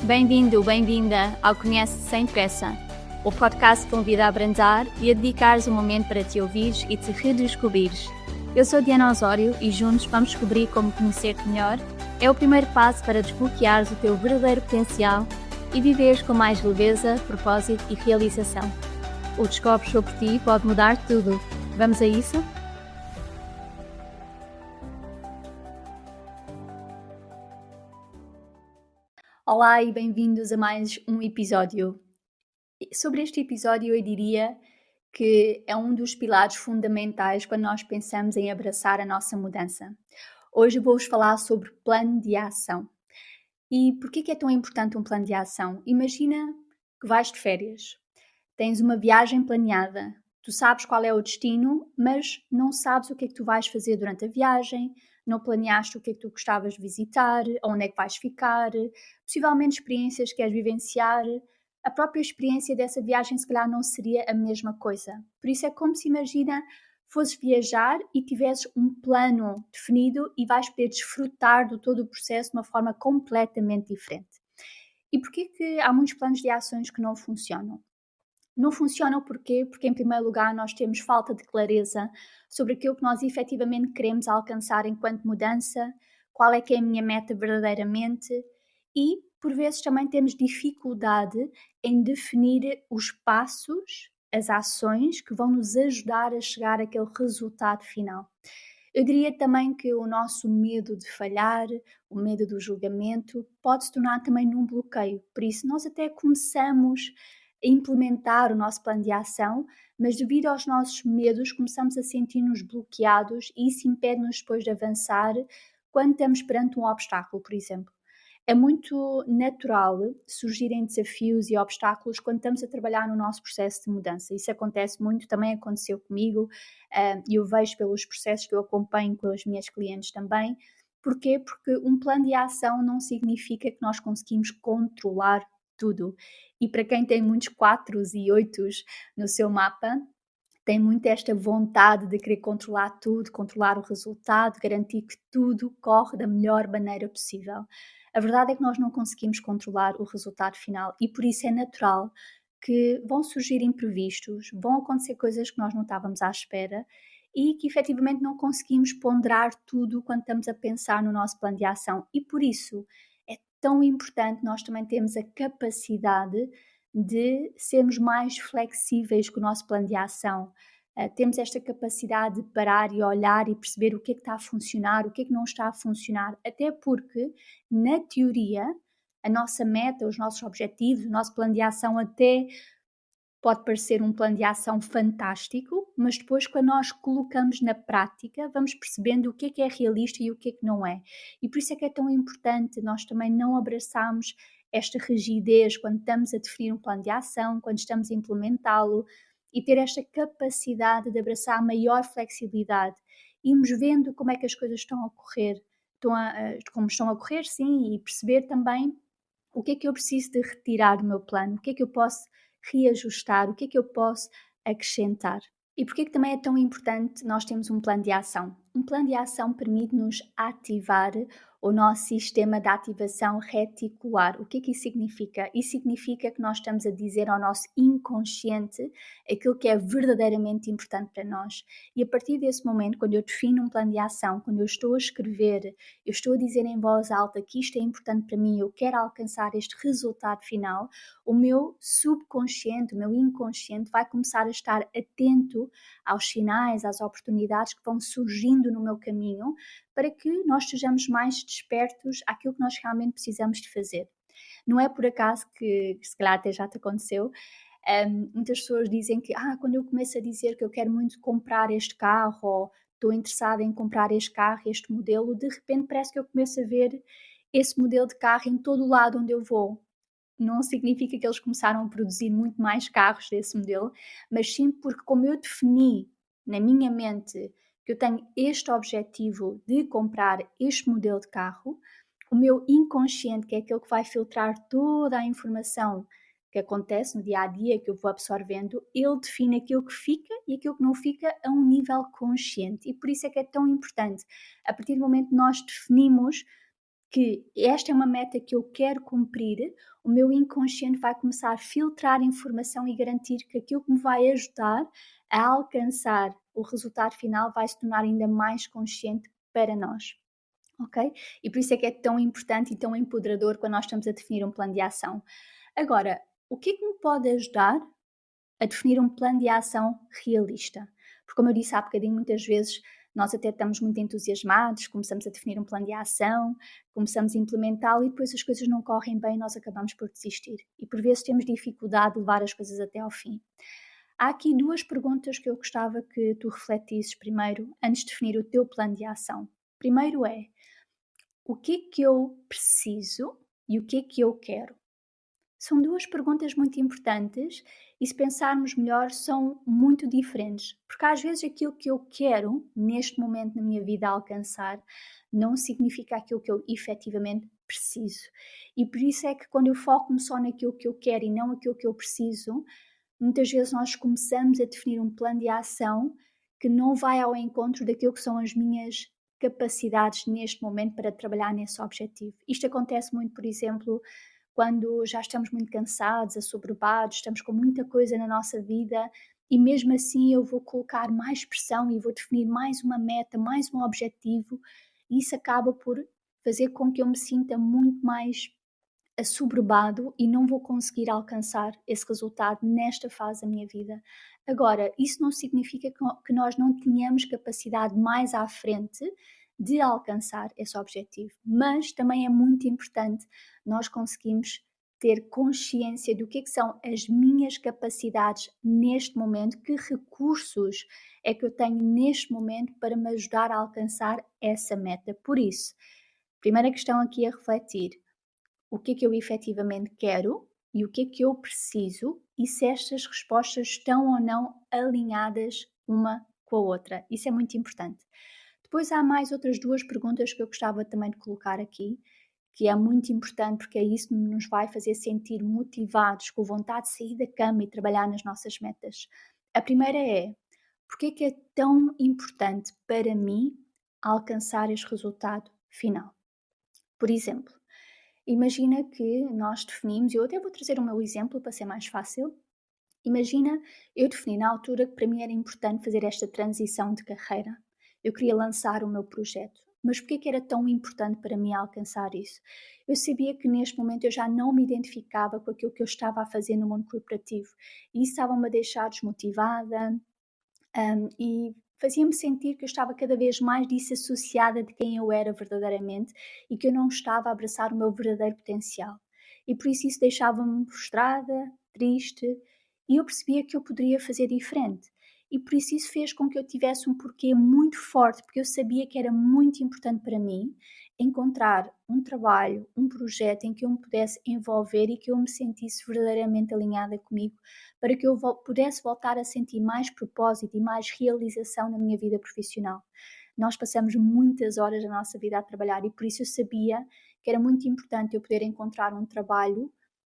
Bem-vindo, bem-vinda ao Conhece Sem Pressa, o podcast que convida a abrandar e a dedicares um momento para te ouvires e te redescobrires. Eu sou Diana Osório e juntos vamos descobrir como conhecer-te melhor. É o primeiro passo para desbloqueares o teu verdadeiro potencial e viveres com mais leveza, propósito e realização. O Descobres sobre ti pode mudar tudo. Vamos a isso? Olá e bem-vindos a mais um episódio. Sobre este episódio eu diria que é um dos pilares fundamentais quando nós pensamos em abraçar a nossa mudança. Hoje eu vou-vos falar sobre plano de ação. E porquê que é tão importante um plano de ação? Imagina que vais de férias, tens uma viagem planeada, tu sabes qual é o destino, mas não sabes o que é que tu vais fazer durante a viagem, não planeaste o que é que tu gostavas de visitar, onde é que vais ficar, possivelmente experiências que queres vivenciar. A própria experiência dessa viagem se calhar não seria a mesma coisa. Por isso é como se imagina fosses viajar e tivesses um plano definido e vais poder desfrutar do todo o processo de uma forma completamente diferente. E porquê que há muitos planos de ações que não funcionam? Não funcionam porquê? Porque, em primeiro lugar, nós temos falta de clareza sobre aquilo que nós efetivamente queremos alcançar enquanto mudança, qual é que é a minha meta verdadeiramente e, por vezes, também temos dificuldade em definir os passos, as ações que vão nos ajudar a chegar àquele resultado final. Eu diria também que o nosso medo de falhar, o medo do julgamento, pode se tornar também num bloqueio. Por isso, nós até começamos a implementar o nosso plano de ação, mas devido aos nossos medos, começamos a sentir-nos bloqueados e isso impede-nos depois de avançar quando estamos perante um obstáculo, por exemplo. É muito natural surgirem desafios e obstáculos quando estamos a trabalhar no nosso processo de mudança. Isso acontece muito, também aconteceu comigo e eu vejo pelos processos que eu acompanho com as minhas clientes também. Porquê? Porque um plano de ação não significa que nós conseguimos controlar tudo. E para quem tem muitos 4s e 8s no seu mapa, tem muito esta vontade de querer controlar tudo, controlar o resultado, garantir que tudo corre da melhor maneira possível. A verdade é que nós não conseguimos controlar o resultado final e por isso é natural que vão surgir imprevistos, vão acontecer coisas que nós não estávamos à espera e que efetivamente não conseguimos ponderar tudo quando estamos a pensar no nosso plano de ação. E por isso é tão importante nós também termos a capacidade de sermos mais flexíveis com o nosso plano de ação. Temos esta capacidade de parar e olhar e perceber o que é que está a funcionar, o que é que não está a funcionar, até porque, na teoria, a nossa meta, os nossos objetivos, o nosso plano de ação até pode parecer um plano de ação fantástico, mas depois quando nós colocamos na prática, vamos percebendo o que é realista e o que é que não é. E por isso é que é tão importante nós também não abraçarmos esta rigidez quando estamos a definir um plano de ação, quando estamos a implementá-lo e ter esta capacidade de abraçar a maior flexibilidade. Irmos vendo como é que as coisas estão a ocorrer, como estão a ocorrer, sim, e perceber também o que é que eu preciso de retirar do meu plano, o que é que eu posso reajustar, o que é que eu posso acrescentar. E porquê que também é tão importante nós termos um plano de ação? Um plano de ação permite-nos ativar o nosso sistema de ativação reticular. O que é que isso significa? Isso significa que nós estamos a dizer ao nosso inconsciente aquilo que é verdadeiramente importante para nós. E a partir desse momento, quando eu defino um plano de ação, quando eu estou a escrever, eu estou a dizer em voz alta que isto é importante para mim, eu quero alcançar este resultado final, o meu subconsciente, o meu inconsciente vai começar a estar atento aos sinais, às oportunidades que vão surgindo no meu caminho para que nós estejamos mais despertos àquilo que nós realmente precisamos de fazer. Não é por acaso que se calhar até já te aconteceu, muitas pessoas dizem que quando eu começo a dizer que eu quero muito comprar este carro ou estou interessada em comprar este carro, este modelo, de repente parece que eu começo a ver esse modelo de carro em todo o lado onde eu vou. Não significa que eles começaram a produzir muito mais carros desse modelo, mas sim porque como eu defini na minha mente que eu tenho este objetivo de comprar este modelo de carro, o meu inconsciente, que é aquele que vai filtrar toda a informação que acontece no dia a dia, que eu vou absorvendo, ele define aquilo que fica e aquilo que não fica a um nível consciente. E por isso é que é tão importante. A partir do momento que nós definimos que esta é uma meta que eu quero cumprir, o meu inconsciente vai começar a filtrar informação e garantir que aquilo que me vai ajudar a alcançar o resultado final vai se tornar ainda mais consciente para nós. Ok? E por isso é que é tão importante e tão empoderador quando nós estamos a definir um plano de ação. Agora, o que é que me pode ajudar a definir um plano de ação realista? Porque, como eu disse há bocadinho, muitas vezes nós até estamos muito entusiasmados, começamos a definir um plano de ação, começamos a implementá-lo e depois as coisas não correm bem e nós acabamos por desistir. E por vezes temos dificuldade de levar as coisas até ao fim. Há aqui duas perguntas que eu gostava que tu refletisses primeiro, antes de definir o teu plano de ação. Primeiro é: o que é que eu preciso e o que é que eu quero? São duas perguntas muito importantes e, se pensarmos melhor, são muito diferentes. Porque às vezes aquilo que eu quero, neste momento na minha vida, alcançar, não significa aquilo que eu efetivamente preciso. E por isso é que quando eu foco-me só naquilo que eu quero e não aquilo que eu preciso, muitas vezes nós começamos a definir um plano de ação que não vai ao encontro daquilo que são as minhas capacidades neste momento para trabalhar nesse objetivo. Isto acontece muito, por exemplo, quando já estamos muito cansados, assoberbados, estamos com muita coisa na nossa vida e mesmo assim eu vou colocar mais pressão e vou definir mais uma meta, mais um objetivo e isso acaba por fazer com que eu me sinta muito mais assoberbado e não vou conseguir alcançar esse resultado nesta fase da minha vida. Agora, isso não significa que nós não tenhamos capacidade mais à frente de alcançar esse objetivo, mas também é muito importante nós conseguirmos ter consciência do que são as minhas capacidades neste momento, que recursos é que eu tenho neste momento para me ajudar a alcançar essa meta. Por isso, primeira questão aqui a refletir: o que é que eu efetivamente quero e o que é que eu preciso e se estas respostas estão ou não alinhadas uma com a outra. Isso é muito importante. Depois há mais outras duas perguntas que eu gostava também de colocar aqui, que é muito importante porque é isso que nos vai fazer sentir motivados, com vontade de sair da cama e trabalhar nas nossas metas. A primeira é: porque é que é tão importante para mim alcançar este resultado final? Por exemplo, imagina que nós definimos, eu até vou trazer o meu exemplo para ser mais fácil. Imagina, eu defini na altura que para mim era importante fazer esta transição de carreira. Eu queria lançar o meu projeto. Mas porquê que era tão importante para mim alcançar isso? Eu sabia que neste momento eu já não me identificava com aquilo que eu estava a fazer no mundo corporativo. E isso estava-me a deixar desmotivada, e fazia-me sentir que eu estava cada vez mais desassociada de quem eu era verdadeiramente e que eu não estava a abraçar o meu verdadeiro potencial. E por isso deixava-me frustrada, triste, e eu percebia que eu poderia fazer diferente. E por isso fez com que eu tivesse um porquê muito forte, porque eu sabia que era muito importante para mim encontrar um trabalho, um projeto em que eu me pudesse envolver e que eu me sentisse verdadeiramente alinhada comigo, para que eu pudesse voltar a sentir mais propósito e mais realização na minha vida profissional. Nós passamos muitas horas da nossa vida a trabalhar e por isso eu sabia que era muito importante eu poder encontrar um trabalho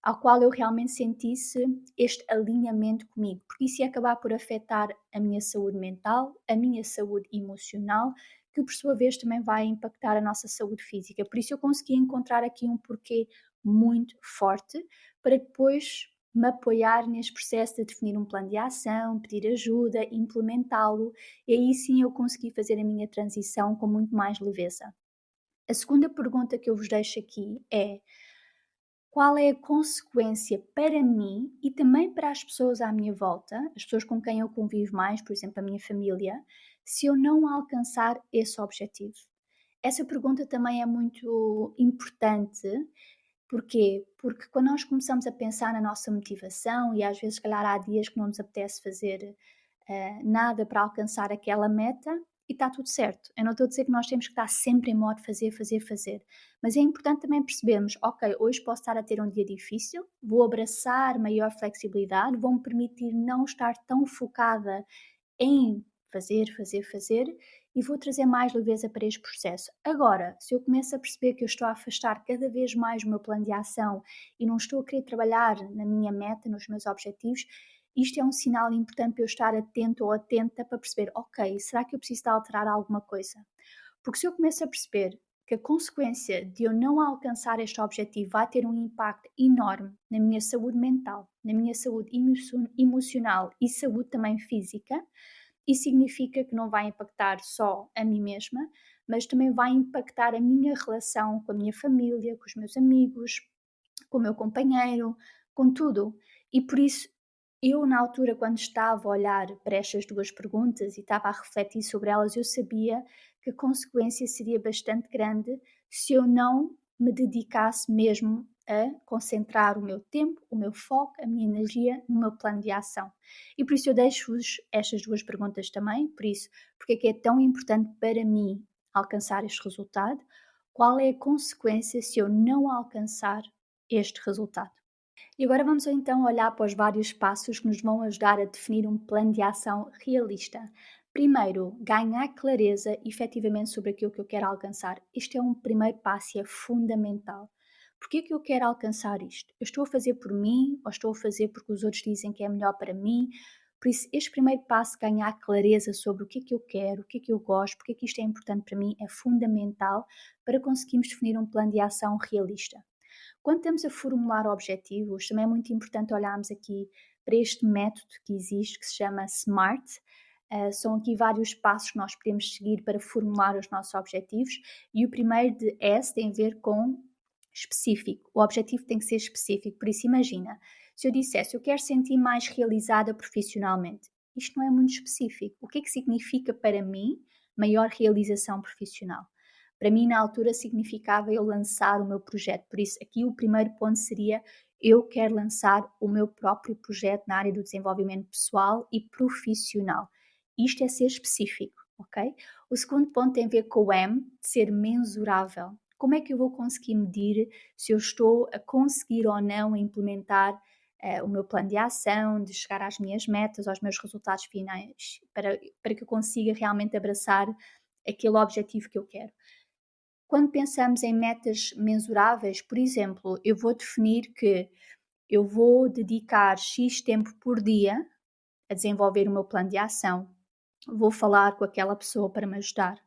ao qual eu realmente sentisse este alinhamento comigo, porque isso ia acabar por afetar a minha saúde mental, a minha saúde emocional, que por sua vez também vai impactar a nossa saúde física. Por isso eu consegui encontrar aqui um porquê muito forte para depois me apoiar neste processo de definir um plano de ação, pedir ajuda, implementá-lo, e aí sim eu consegui fazer a minha transição com muito mais leveza. A segunda pergunta que eu vos deixo aqui é: qual é a consequência para mim e também para as pessoas à minha volta, as pessoas com quem eu convivo mais, por exemplo, a minha família, se eu não alcançar esse objetivo? Essa pergunta também é muito importante. Porquê? Porque quando nós começamos a pensar na nossa motivação, e às vezes, se calhar, há dias que não nos apetece fazer nada para alcançar aquela meta, e está tudo certo. Eu não estou a dizer que nós temos que estar sempre em modo fazer, fazer, fazer. Mas é importante também percebermos: ok, hoje posso estar a ter um dia difícil, vou abraçar maior flexibilidade, vou-me permitir não estar tão focada em fazer, fazer, fazer e vou trazer mais leveza para este processo. Agora, se eu começo a perceber que eu estou a afastar cada vez mais o meu plano de ação e não estou a querer trabalhar na minha meta, nos meus objetivos, isto é um sinal importante para eu estar atento ou atenta para perceber: ok, será que eu preciso de alterar alguma coisa? Porque se eu começo a perceber que a consequência de eu não alcançar este objetivo vai ter um impacto enorme na minha saúde mental, na minha saúde emocional e saúde também física, isso significa que não vai impactar só a mim mesma, mas também vai impactar a minha relação com a minha família, com os meus amigos, com o meu companheiro, com tudo. E por isso, eu na altura, quando estava a olhar para estas duas perguntas e estava a refletir sobre elas, eu sabia que a consequência seria bastante grande se eu não me dedicasse mesmo a concentrar o meu tempo, o meu foco, a minha energia no meu plano de ação. E por isso eu deixo-vos estas duas perguntas também, por isso, porque é que é tão importante para mim alcançar este resultado? Qual é a consequência se eu não alcançar este resultado? E agora vamos então olhar para os vários passos que nos vão ajudar a definir um plano de ação realista. Primeiro, ganhar clareza efetivamente sobre aquilo que eu quero alcançar. Este é um primeiro passo e é fundamental. Porquê que eu quero alcançar isto? Eu estou a fazer por mim ou estou a fazer porque os outros dizem que é melhor para mim? Por isso, este primeiro passo, ganhar clareza sobre o que eu quero, o que é que eu gosto, porque é que isto é importante para mim, é fundamental para conseguirmos definir um plano de ação realista. Quando estamos a formular objetivos, também é muito importante olharmos aqui para este método que existe, que se chama SMART. São aqui vários passos que nós podemos seguir para formular os nossos objetivos, e o primeiro de S tem a ver com específico. O objetivo tem que ser específico, por isso imagina, se eu dissesse eu quero sentir mais realizada profissionalmente, isto não é muito específico. O que é que significa para mim maior realização profissional? Para mim, na altura, significava eu lançar o meu projeto. Por isso, aqui o primeiro ponto seria: eu quero lançar o meu próprio projeto na área do desenvolvimento pessoal e profissional. Isto é ser específico, ok? O segundo ponto tem a ver com o M, de ser mensurável. Como é que eu vou conseguir medir se eu estou a conseguir ou não implementar o meu plano de ação, de chegar às minhas metas, aos meus resultados finais, para que eu consiga realmente abraçar aquele objetivo que eu quero? Quando pensamos em metas mensuráveis, por exemplo, eu vou definir que eu vou dedicar X tempo por dia a desenvolver o meu plano de ação. Vou falar com aquela pessoa para me ajudar.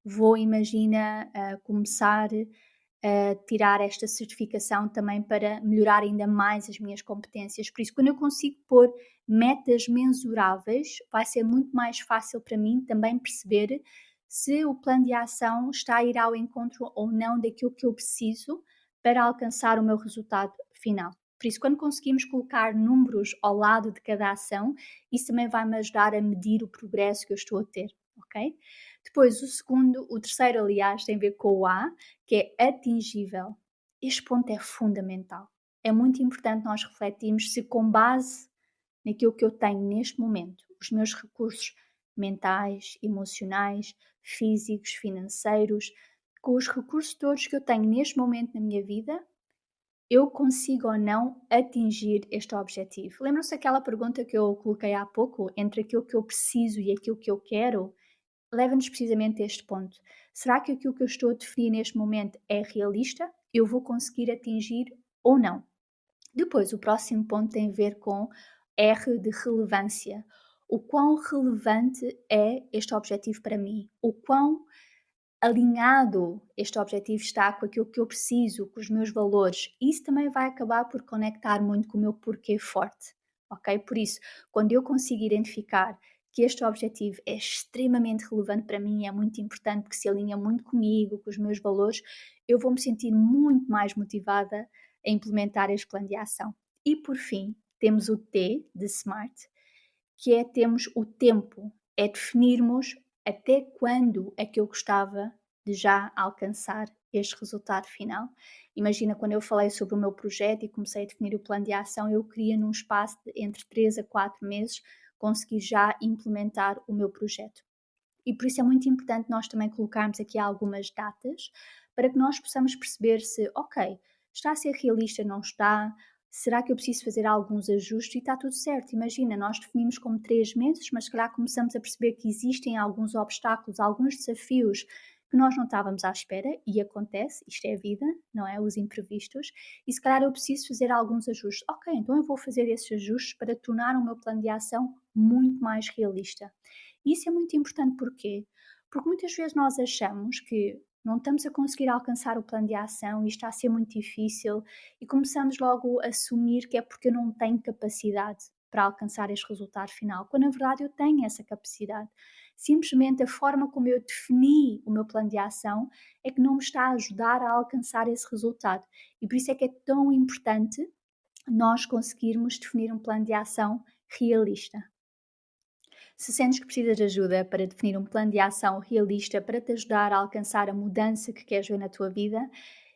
Vou, imagina, começar a tirar esta certificação também para melhorar ainda mais as minhas competências. Por isso, quando eu consigo pôr metas mensuráveis, vai ser muito mais fácil para mim também perceber se o plano de ação está a ir ao encontro ou não daquilo que eu preciso para alcançar o meu resultado final. Por isso, quando conseguimos colocar números ao lado de cada ação, isso também vai me ajudar a medir o progresso que eu estou a ter, ok? Depois, o terceiro, aliás, tem a ver com o A, que é atingível. Este ponto é fundamental. É muito importante nós refletirmos se, com base naquilo que eu tenho neste momento, os meus recursos mentais, emocionais, físicos, financeiros, com os recursos todos que eu tenho neste momento na minha vida, eu consigo ou não atingir este objetivo? Lembram-se daquela pergunta que eu coloquei há pouco, entre aquilo que eu preciso e aquilo que eu quero? Leva-nos precisamente a este ponto. Será que aquilo que eu estou a definir neste momento é realista? Eu vou conseguir atingir ou não? Depois, o próximo ponto tem a ver com R de relevância. O quão relevante é este objetivo para mim? O quão alinhado este objetivo está com aquilo que eu preciso, com os meus valores? Isso também vai acabar por conectar muito com o meu porquê forte, ok? Por isso, quando eu consigo identificar que este objetivo é extremamente relevante para mim, é muito importante, que se alinha muito comigo, com os meus valores, eu vou me sentir muito mais motivada a implementar este plano de ação. E por fim, temos o T de SMART, que é termos o tempo, é definirmos até quando é que eu gostava de já alcançar este resultado final. Imagina, quando eu falei sobre o meu projeto e comecei a definir o plano de ação, eu queria num espaço de entre 3 a 4 meses conseguir já implementar o meu projeto. E por isso é muito importante nós também colocarmos aqui algumas datas para que nós possamos perceber se, ok, está a ser realista, não está? Será que eu preciso fazer alguns ajustes? E está tudo certo. Imagina, nós definimos como 3 meses, mas se calhar começamos a perceber que existem alguns obstáculos, alguns desafios que nós não estávamos à espera, e acontece, isto é a vida, não é? Os imprevistos, e se calhar eu preciso fazer alguns ajustes. Ok, então eu vou fazer esses ajustes para tornar o meu plano de ação muito mais realista. E isso é muito importante, porquê? Porque muitas vezes nós achamos que não estamos a conseguir alcançar o plano de ação e está a ser muito difícil e começamos logo a assumir que é porque eu não tenho capacidade para alcançar este resultado final, quando na verdade eu tenho essa capacidade. Simplesmente a forma como eu defini o meu plano de ação é que não me está a ajudar a alcançar esse resultado. E por isso é que é tão importante nós conseguirmos definir um plano de ação realista. Se sentes que precisas de ajuda para definir um plano de ação realista para te ajudar a alcançar a mudança que queres ver na tua vida,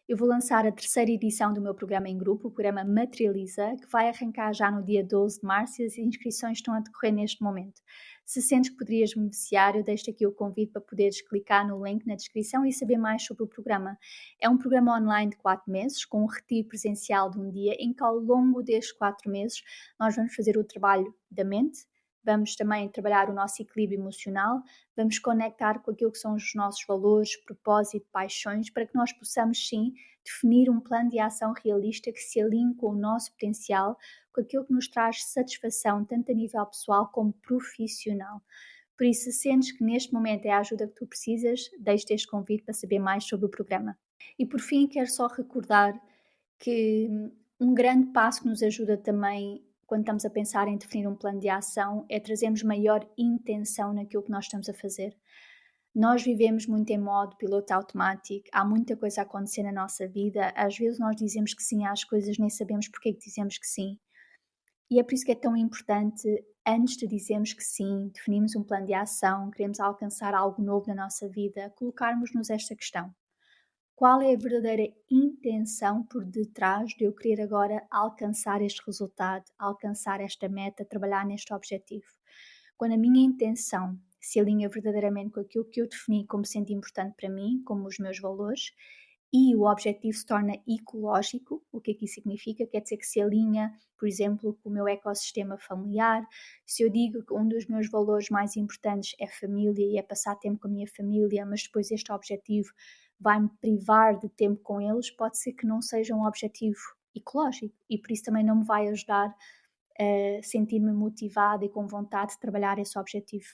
eu vou lançar a terceira edição do meu programa em grupo, o programa Materializa, que vai arrancar já no dia 12 de março e as inscrições estão a decorrer neste momento. Se sentes que poderias beneficiar, eu deixo aqui o convite para poderes clicar no link na descrição e saber mais sobre o programa. É um programa online de 4 meses, com um retiro presencial de um dia, em que ao longo destes 4 meses nós vamos fazer o trabalho da mente, vamos também trabalhar o nosso equilíbrio emocional, vamos conectar com aquilo que são os nossos valores, propósito, paixões, para que nós possamos sim definir um plano de ação realista que se alinhe com o nosso potencial, com aquilo que nos traz satisfação, tanto a nível pessoal como profissional. Por isso, se sentes que neste momento é a ajuda que tu precisas, deixo-te este convite para saber mais sobre o programa. E por fim, quero só recordar que um grande passo que nos ajuda também quando estamos a pensar em definir um plano de ação é trazermos maior intenção naquilo que nós estamos a fazer. Nós vivemos muito em modo piloto automático, há muita coisa a acontecer na nossa vida, às vezes nós dizemos que sim às coisas, nem sabemos porque é que dizemos que sim. E é por isso que é tão importante, antes de dizermos que sim, definirmos um plano de ação, queremos alcançar algo novo na nossa vida, colocarmos-nos esta questão. Qual é a verdadeira intenção por detrás de eu querer agora alcançar este resultado, alcançar esta meta, trabalhar neste objetivo? Quando a minha intenção se alinha verdadeiramente com aquilo que eu defini como sendo importante para mim, como os meus valores, e o objetivo se torna ecológico, o que isso significa? Quer dizer que se alinha, por exemplo, com o meu ecossistema familiar. Se eu digo que um dos meus valores mais importantes é família e é passar tempo com a minha família, mas depois este objetivo vai-me privar de tempo com eles, pode ser que não seja um objetivo ecológico e por isso também não me vai ajudar a sentir-me motivada e com vontade de trabalhar esse objetivo.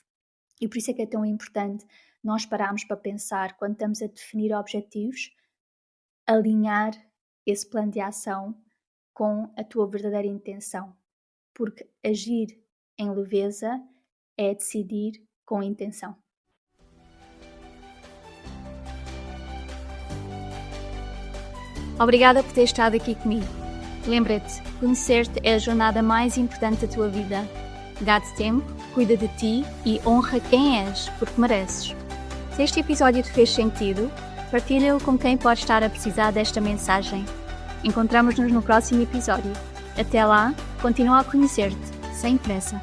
E por isso é que é tão importante nós pararmos para pensar, quando estamos a definir objetivos, alinhar esse plano de ação com a tua verdadeira intenção. Porque agir em leveza é decidir com intenção. Obrigada por ter estado aqui comigo. Lembra-te, conhecer-te é a jornada mais importante da tua vida. Dá-te tempo, cuida de ti e honra quem és, porque mereces. Se este episódio te fez sentido, partilha-o com quem pode estar a precisar desta mensagem. Encontramos-nos no próximo episódio. Até lá, continua a conhecer-te, sem pressa.